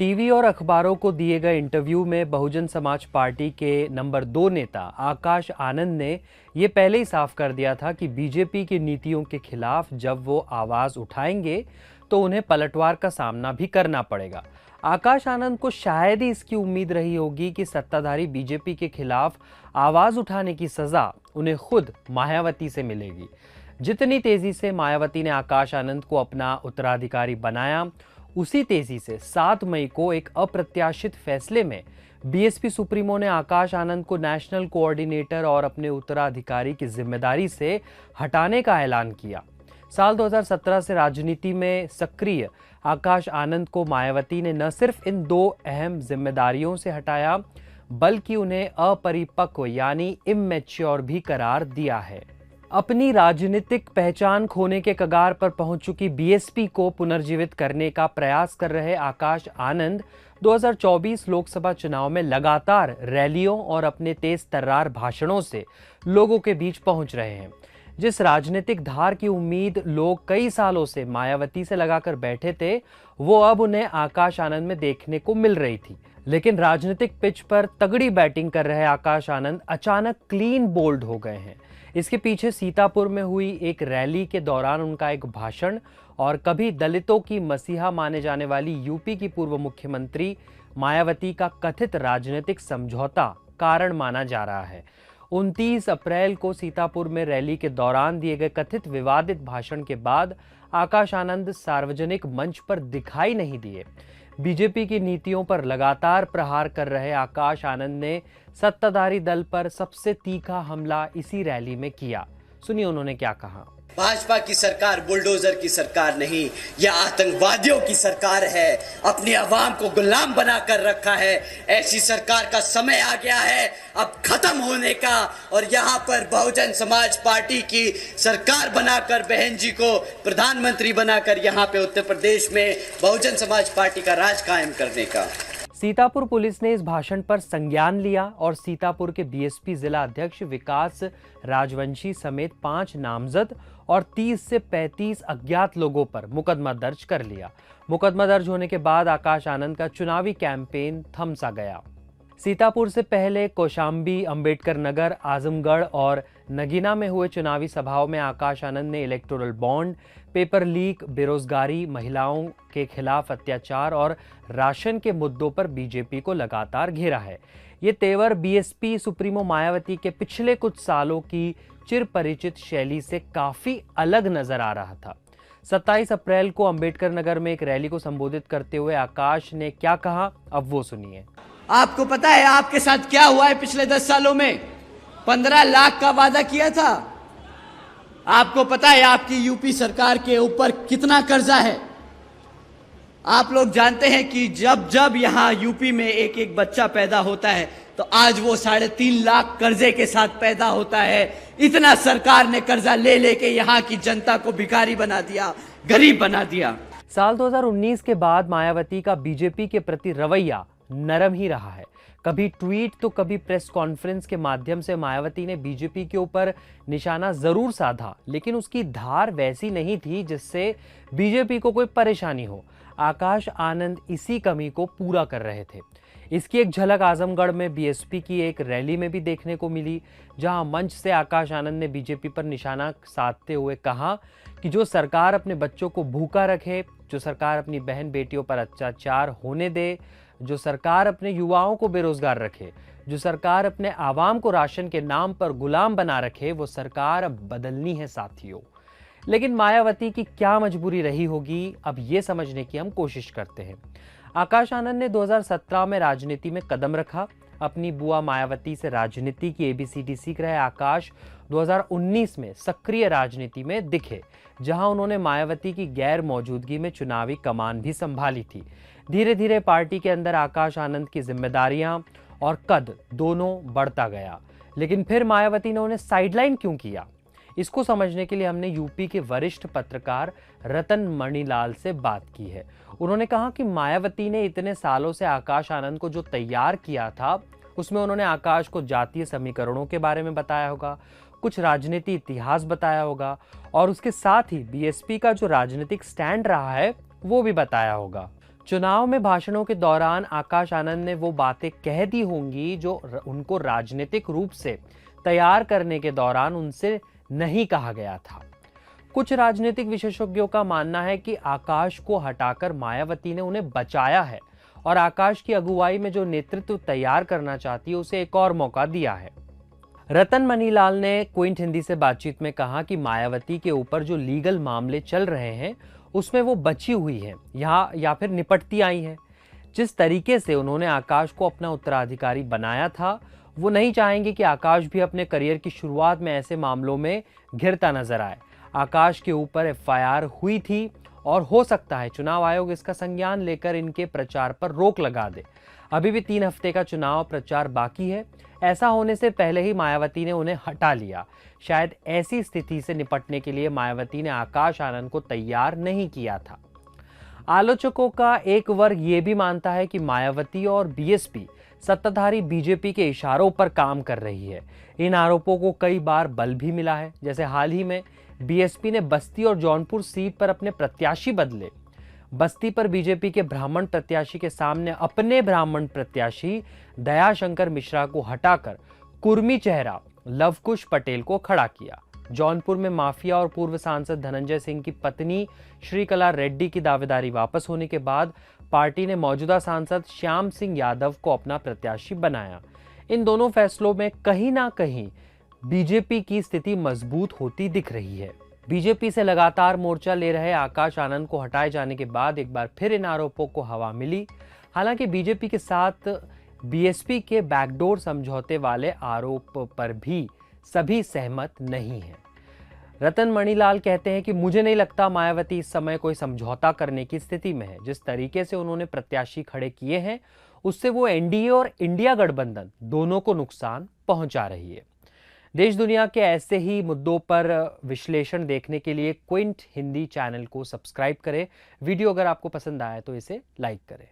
TV और अखबारों को दिए गए इंटरव्यू में बहुजन समाज पार्टी के नंबर 2 नेता आकाश आनंद ने ये पहले ही साफ कर दिया था कि बीजेपी की नीतियों के खिलाफ जब वो आवाज उठाएंगे तो उन्हें पलटवार का सामना भी करना पड़ेगा। आकाश आनंद को शायद ही इसकी उम्मीद रही होगी कि सत्ताधारी बीजेपी के खिलाफ आवाज उठाने की सजा उन्हें खुद मायावती से मिलेगी। जितनी तेजी से मायावती ने आकाश आनंद को अपना उत्तराधिकारी बनाया, उसी तेजी से 7 मई को एक अप्रत्याशित फैसले में बीएसपी सुप्रीमो ने आकाश आनंद को नेशनल कोऑर्डिनेटर और अपने उत्तराधिकारी की जिम्मेदारी से हटाने का ऐलान किया। साल 2017 से राजनीति में सक्रिय आकाश आनंद को मायावती ने न सिर्फ इन 2 अहम जिम्मेदारियों से हटाया, बल्कि उन्हें अपरिपक्व यानी इमैच्योर भी करार दिया है। अपनी राजनीतिक पहचान खोने के कगार पर पहुंच चुकी बीएसपी को पुनर्जीवित करने का प्रयास कर रहे आकाश आनंद 2024 लोकसभा चुनाव में लगातार रैलियों और अपने तेज तर्रार भाषणों से लोगों के बीच पहुंच रहे हैं। जिस राजनीतिक धार की उम्मीद लोग कई सालों से मायावती से लगाकर बैठे थे, वो अब उन्हें आकाश आनंद में देखने को मिल रही थी। लेकिन राजनीतिक पिच पर तगड़ी बैटिंग कर रहे आकाश आनंद अचानक क्लीन बोल्ड हो गए हैं। इसके पीछे सीतापुर में हुई एक रैली के दौरान उनका एक भाषण और कभी दलितों की मसीहा माने जाने वाली यूपी की पूर्व मुख्यमंत्री मायावती का कथित राजनीतिक समझौता कारण माना जा रहा है। 29 अप्रैल को सीतापुर में रैली के दौरान दिए गए कथित विवादित भाषण के बाद आकाश आनंद सार्वजनिक मंच पर दिखाई नहीं दिए। बीजेपी की नीतियों पर लगातार प्रहार कर रहे आकाश आनंद ने सत्ताधारी दल पर सबसे तीखा हमला इसी रैली में किया। सुनिए उन्होंने क्या कहा। भाजपा की सरकार बुलडोजर की सरकार नहीं, यह आतंकवादियों की सरकार है। अपनी आवाम को गुलाम बनाकर रखा है। ऐसी सरकार का समय आ गया है अब खत्म होने का। और यहाँ पर बहुजन समाज पार्टी की सरकार बनाकर बहन जी को प्रधानमंत्री बनाकर यहाँ पे उत्तर प्रदेश में बहुजन समाज पार्टी का राज कायम करने का। सीतापुर पुलिस ने इस भाषण पर संज्ञान लिया और सीतापुर के बीएसपी जिला अध्यक्ष विकास राजवंशी समेत 5 नामजद और 30 से 35 अज्ञात लोगों पर मुकदमा दर्ज कर लिया। मुकदमा दर्ज होने के बाद आकाश आनंद का चुनावी कैंपेन थम सा गया। सीतापुर से पहले कौशाम्बी, अंबेडकर नगर, आजमगढ़ और नगीना में हुए चुनावी सभाओं में आकाश आनंद ने इलेक्टोरल बॉन्ड, पेपर लीक, बेरोजगारी, महिलाओं के खिलाफ अत्याचार और राशन के मुद्दों पर बीजेपी को लगातार घेरा है। ये तेवर बीएसपी सुप्रीमो मायावती के पिछले कुछ सालों की चिरपरिचित शैली से काफी अलग नजर आ रहा था। 27 अप्रैल को अंबेडकर नगर में एक रैली को संबोधित करते हुए आकाश ने क्या कहा, अब वो सुनिए। आपको पता है आपके साथ क्या हुआ है पिछले 10 सालों में? 15 लाख का वादा किया था। आपको पता है आपकी यूपी सरकार के ऊपर कितना कर्जा है? आप लोग जानते हैं कि जब जब यहां यूपी में एक एक बच्चा पैदा होता है तो आज वो 3.5 लाख कर्जे के साथ पैदा होता है। इतना सरकार ने कर्जा ले लेके यहां की जनता को भिखारी बना दिया, गरीब बना दिया। साल 2019 के बाद मायावती का बीजेपी के प्रति रवैया नरम ही रहा है। कभी ट्वीट तो कभी प्रेस कॉन्फ्रेंस के माध्यम से मायावती ने बीजेपी के ऊपर निशाना जरूर साधा, लेकिन उसकी धार वैसी नहीं थी जिससे बीजेपी को कोई परेशानी हो। आकाश आनंद इसी कमी को पूरा कर रहे थे। इसकी एक झलक आजमगढ़ में बीएसपी की एक रैली में भी देखने को मिली, जहां मंच से आकाश आनंद ने बीजेपी पर निशाना साधते हुए कहा कि जो सरकार अपने बच्चों को भूखा रखे, जो सरकार अपनी बहन बेटियों पर अत्याचार होने दे, जो सरकार अपने युवाओं को बेरोजगार रखे, जो सरकार अपने आवाम को राशन के नाम पर गुलाम बना रखे, वो सरकार अब बदलनी है साथियों। लेकिन मायावती की क्या मजबूरी रही होगी, अब ये समझने की हम कोशिश करते हैं। आकाश आनंद ने 2017 में राजनीति में कदम रखा। अपनी बुआ मायावती से राजनीति की एबीसीडी सीख रहे आकाश 2019 में सक्रिय राजनीति में दिखे, जहां उन्होंने मायावती की गैर मौजूदगी में चुनावी कमान भी संभाली थी। धीरे धीरे पार्टी के अंदर आकाश आनंद की जिम्मेदारियां और कद दोनों बढ़ता गया। लेकिन फिर मायावती ने उन्हें साइडलाइन क्यों किया? इसको समझने के लिए हमने यूपी के वरिष्ठ पत्रकार रतन मणिलाल से बात की है। उन्होंने कहा कि मायावती ने इतने सालों से आकाश आनंद को जो तैयार किया था, उसमें उन्होंने आकाश को जातीय समीकरणों के बारे में बताया होगा, कुछ राजनीति इतिहास बताया होगा और उसके साथ ही बीएसपी का जो राजनीतिक स्टैंड रहा है वो भी बताया होगा। चुनाव में भाषणों के दौरान आकाश आनंद ने वो बातें कह दी होंगी जो उनको राजनीतिक रूप से तैयार करने के दौरान उनसे नहीं कहा गया था। कुछ राजनीतिक विशेषज्ञों का मानना है कि आकाश को हटाकर मायावती ने उन्हें बचाया है और आकाश की अगुवाई में जो नेतृत्व तैयार करना चाहती है उसे एक और मौका दिया है। रतन मनीलाल ने क्विंट हिंदी से बातचीत में कहा कि मायावती के ऊपर जो लीगल मामले चल रहे हैं उसमें वो बची हुई है या फिर निपटती आई है। जिस तरीके से उन्होंने आकाश को अपना उत्तराधिकारी बनाया था वो नहीं चाहेंगे कि आकाश भी अपने करियर की शुरुआत में ऐसे मामलों में घिरता नजर आए। आकाश के ऊपर एफआईआर हुई थी और हो सकता है चुनाव आयोग इसका संज्ञान लेकर इनके प्रचार पर रोक लगा दे। अभी भी 3 हफ्ते का चुनाव प्रचार बाकी है। ऐसा होने से पहले ही मायावती ने उन्हें हटा लिया। शायद ऐसी स्थिति से निपटने के लिए मायावती ने आकाश आनंद को तैयार नहीं किया था। आलोचकों का एक वर्ग ये भी मानता है कि मायावती और बीएसपी सत्ताधारी बीजेपी के इशारों पर काम कर रही है। इन आरोपों को कई बार बल भी मिला है। जैसे हाल ही में बीएसपी ने बस्ती और जौनपुर सीट पर अपने प्रत्याशी बदले। बस्ती पर बीजेपी के ब्राह्मण प्रत्याशी के सामने अपने ब्राह्मण प्रत्याशी दयाशंकर मिश्रा को हटाकर कुर्मी चेहरा लवकुश पटेल को खड़ा किया। जौनपुर में माफिया और पूर्व सांसद धनंजय सिंह की पत्नी श्रीकला रेड्डी की दावेदारी वापस होने के बाद पार्टी ने मौजूदा सांसद श्याम सिंह यादव को अपना प्रत्याशी बनाया। इन दोनों फैसलों में कहीं ना कहीं बीजेपी की स्थिति मजबूत होती दिख रही है। बीजेपी से लगातार मोर्चा ले रहे आकाश आनंद को हटाए जाने के बाद एक बार फिर इन आरोपों को हवा मिली। हालांकि बीजेपी के साथ बीएसपी के बैकडोर समझौते वाले आरोप पर भी सभी सहमत नहीं हैं। रतन मणिलाल कहते हैं कि मुझे नहीं लगता मायावती इस समय कोई समझौता करने की स्थिति में है। जिस तरीके से उन्होंने प्रत्याशी खड़े किए हैं उससे वो एनडीए और इंडिया गठबंधन दोनों को नुकसान पहुंचा रही है। देश दुनिया के ऐसे ही मुद्दों पर विश्लेषण देखने के लिए क्विंट हिंदी चैनल को सब्सक्राइब करें। वीडियो अगर आपको पसंद आया तो इसे लाइक करें।